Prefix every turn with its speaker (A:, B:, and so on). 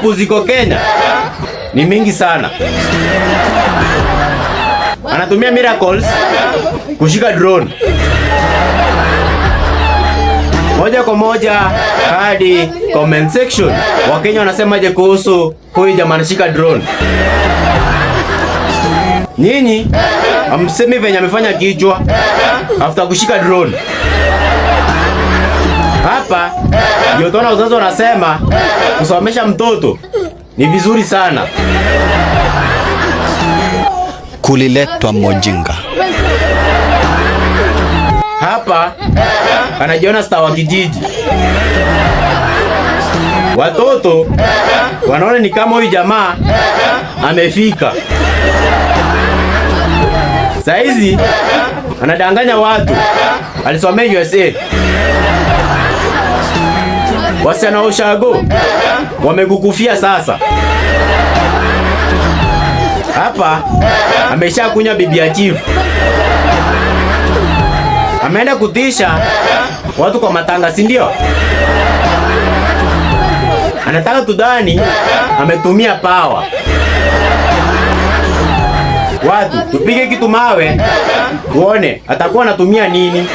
A: apu ziko Kenya ni mingi sana. Anatumia Miracles kushika drone moja kwa moja hadi comment section. Wakenya wanasemaje kuhusu huyu jamaa anashika drone? Nyinyi amsemi venye amefanya kichwa after kushika drone. Hapa ndio tuna wazazi wanasema kusomesha mtoto ni vizuri sana.
B: Kuliletwa mojinga.
A: Hapa anajiona star wa kijiji. Watoto wanaona ni kama huyu jamaa amefika. Saizi anadanganya watu alisomea USA. Wasichana wa ushago wamekukufia sasa. Hapa amesha kunya bibi ya chief. Ameenda kutisha watu kwa matanga, si ndio? Anataka tudhani ametumia power. Watu tupige kitu mawe tuone atakuwa anatumia nini.